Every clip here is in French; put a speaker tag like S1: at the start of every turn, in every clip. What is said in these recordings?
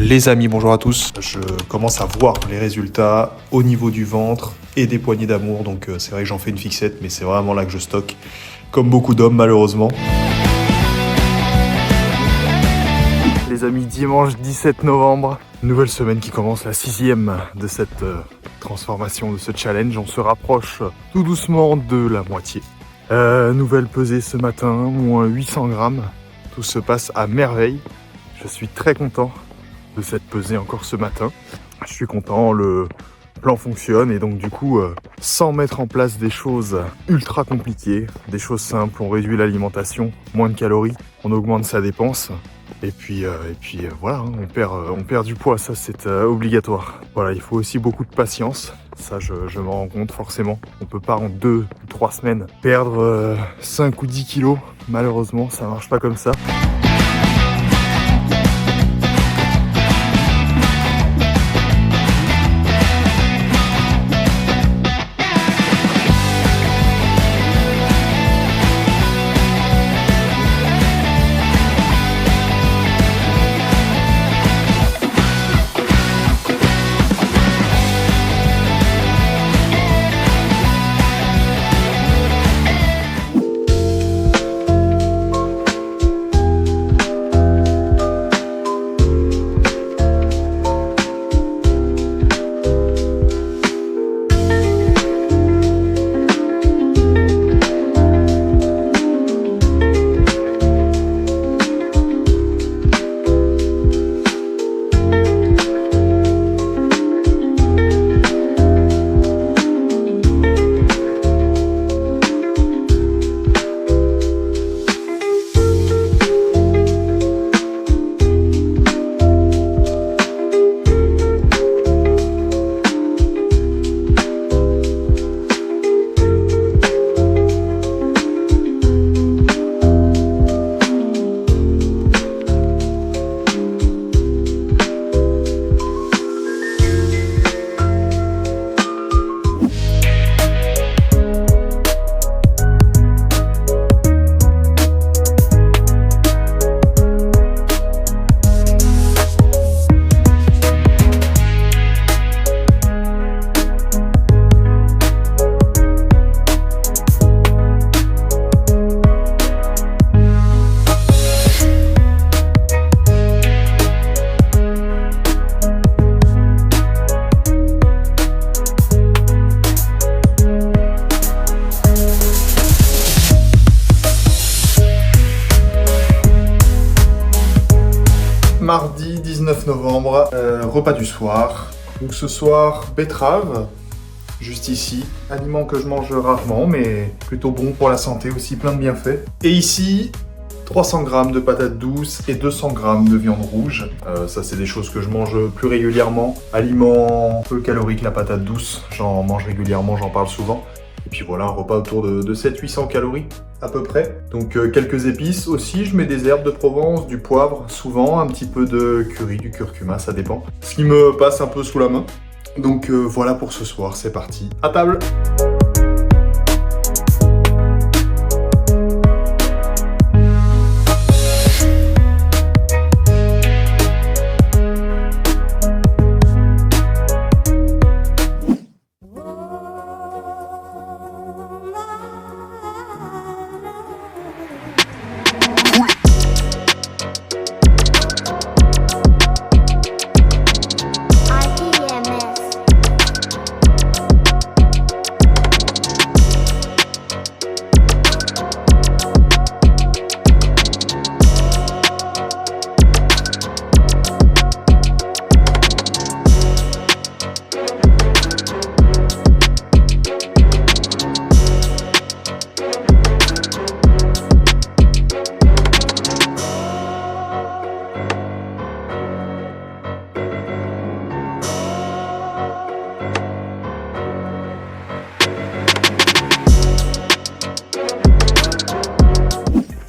S1: Les amis, bonjour à tous. Je commence à voir les résultats au niveau du ventre et des poignées d'amour. Donc c'est vrai que j'en fais une fixette, mais c'est vraiment là que je stocke. Comme beaucoup d'hommes, malheureusement. Les amis, dimanche 17 novembre. Nouvelle semaine qui commence, la 6e de cette transformation, de ce challenge. On se rapproche tout doucement de la moitié. Nouvelle pesée ce matin, moins 800 grammes. Tout se passe à merveille. Je suis très content de cette pesée encore ce matin. Je suis content, le plan fonctionne et donc du coup, sans mettre en place des choses ultra compliquées, des choses simples, on réduit l'alimentation, moins de calories, on augmente sa dépense. Et puis voilà, hein, on perd du poids, ça c'est obligatoire. Voilà, il faut aussi beaucoup de patience, ça je m'en rends compte forcément. On peut pas en 2 ou 3 semaines perdre 5 ou 10 kilos, malheureusement ça marche pas comme ça. Mardi 19 novembre, repas du soir. Donc ce soir, betterave, juste ici. Aliment que je mange rarement, mais plutôt bon pour la santé aussi, plein de bienfaits. Et ici, 300 grammes de patates douces et 200 grammes de viande rouge. Ça, c'est des choses que je mange plus régulièrement. Aliment peu calorique, la patate douce. J'en mange régulièrement, j'en parle souvent. Et puis voilà, un repas autour de 700-800 calories à peu près. Donc quelques épices aussi, je mets des herbes de Provence, du poivre souvent, un petit peu de curry, du curcuma, ça dépend. Ce qui me passe un peu sous la main. Donc voilà pour ce soir, c'est parti. À table!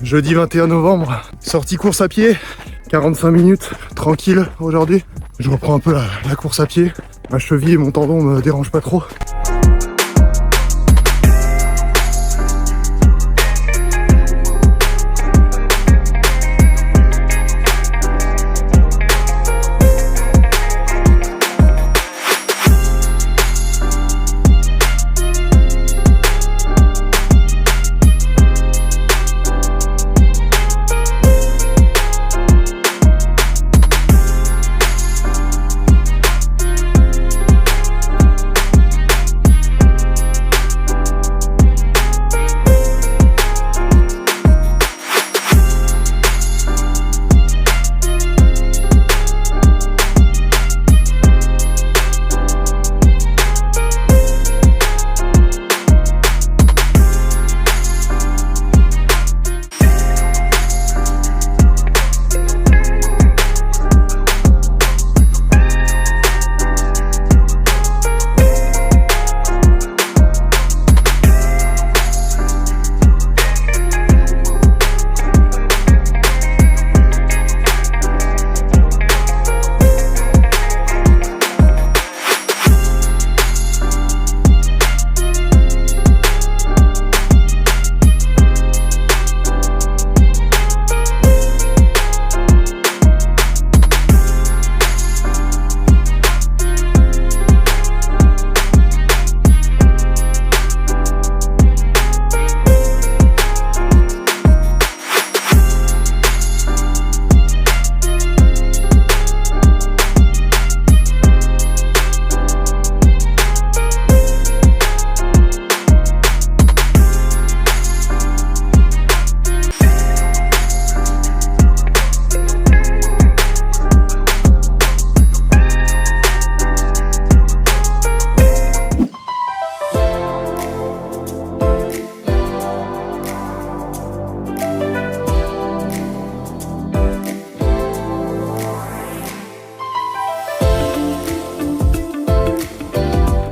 S1: Jeudi 21 novembre, sortie course à pied, 45 minutes, tranquille aujourd'hui. Je reprends un peu la course à pied. Ma cheville et mon tendon me dérangent pas trop.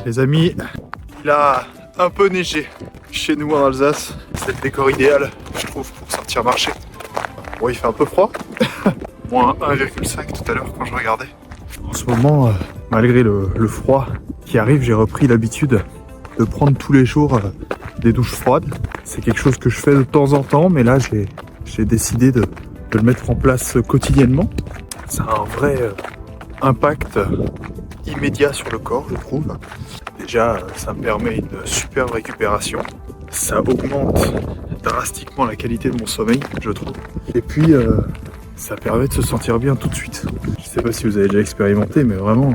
S1: Les amis, il a un peu neigé chez nous en Alsace. C'est le décor idéal, je trouve, pour sortir marcher. Bon, il fait un peu froid. Moins 1,5 tout à l'heure quand je regardais. En ce moment, malgré le froid qui arrive, j'ai repris l'habitude de prendre tous les jours des douches froides. C'est quelque chose que je fais de temps en temps, mais là j'ai décidé de le mettre en place quotidiennement. Ça a un vrai impact immédiat sur le corps, je trouve. Déjà, ça me permet une superbe récupération. Ça augmente drastiquement la qualité de mon sommeil, je trouve. Et puis, ça permet de se sentir bien tout de suite. Je sais pas si vous avez déjà expérimenté, mais vraiment,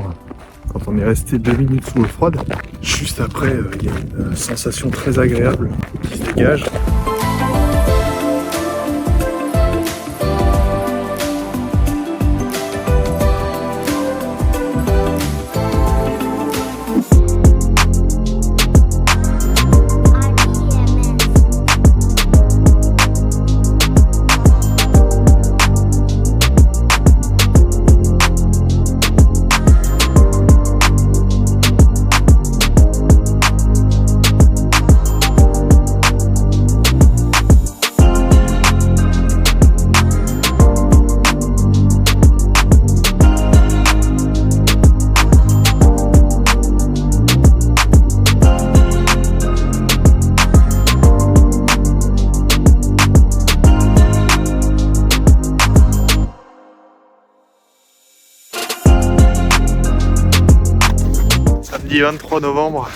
S1: quand on est resté 2 minutes sous l'eau froide, juste après, il y a une sensation très agréable qui se dégage. Samedi 23 novembre,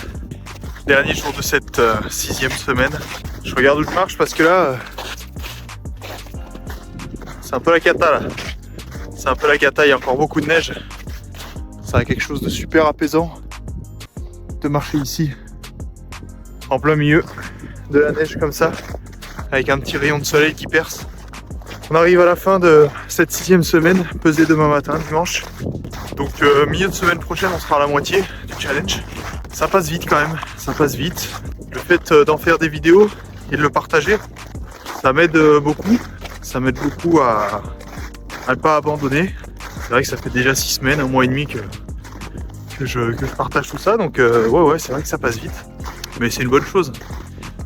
S1: dernier jour de cette 6e semaine. Je regarde où je marche parce que là, c'est un peu la cata là. C'est un peu la cata, il y a encore beaucoup de neige. Ça a quelque chose de super apaisant de marcher ici, en plein milieu de la neige comme ça, avec un petit rayon de soleil qui perce. On arrive à la fin de cette 6e semaine, pesée demain matin, dimanche. Donc milieu de semaine prochaine, on sera à la moitié du challenge. Ça passe vite quand même, ça passe vite. Le fait d'en faire des vidéos et de le partager, ça m'aide beaucoup. Ça m'aide beaucoup à ne pas abandonner. C'est vrai que ça fait déjà 6 semaines, 1 mois et demi que je partage tout ça. Donc ouais, c'est vrai que ça passe vite. Mais c'est une bonne chose.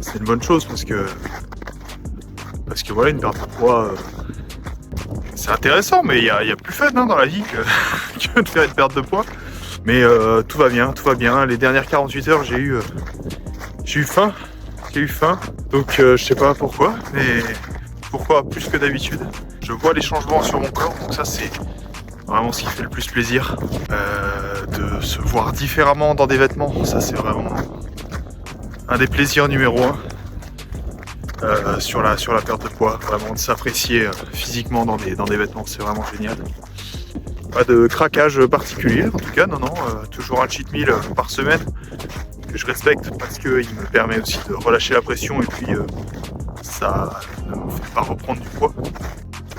S1: C'est une bonne chose parce que voilà, une perte de poids, c'est intéressant, mais il y a plus fun dans la vie que de faire une perte de poids. Mais tout va bien, tout va bien. Les dernières 48 heures, j'ai eu faim. J'ai eu faim. Donc je sais pas pourquoi, mais pourquoi plus que d'habitude. Je vois les changements sur mon corps, donc ça c'est vraiment ce qui fait le plus plaisir. De se voir différemment dans des vêtements, ça c'est vraiment un des plaisirs numéro 1. Sur la perte de poids, vraiment de s'apprécier physiquement dans des vêtements, c'est vraiment génial. Pas de craquage particulier, en tout cas, non, toujours un cheat meal par semaine que je respecte parce qu'il me permet aussi de relâcher la pression et puis ça ne me fait pas reprendre du poids.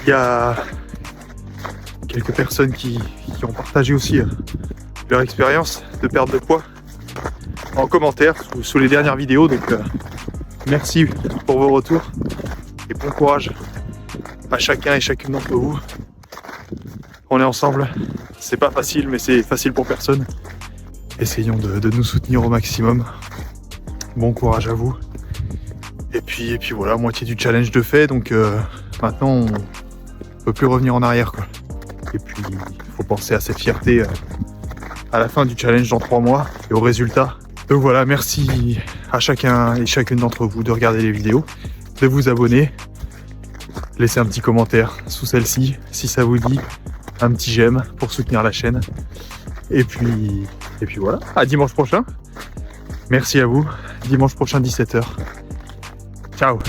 S1: Il y a quelques personnes qui ont partagé aussi leur expérience de perte de poids en commentaire sous les dernières vidéos, donc merci pour vos retours et bon courage à chacun et chacune d'entre vous. On est ensemble, c'est pas facile, mais c'est facile pour personne. Essayons de nous soutenir au maximum. Bon courage à vous. Et puis voilà, moitié du challenge de fait, donc maintenant on peut plus revenir en arrière, quoi. Et puis il faut penser à cette fierté à la fin du challenge dans 3 mois et au résultat. Donc voilà, merci à chacun et chacune d'entre vous de regarder les vidéos, de vous abonner, laissez un petit commentaire sous celle-ci si ça vous dit, un petit j'aime pour soutenir la chaîne. Et puis voilà, à dimanche prochain. Merci à vous, dimanche prochain 17h. Ciao.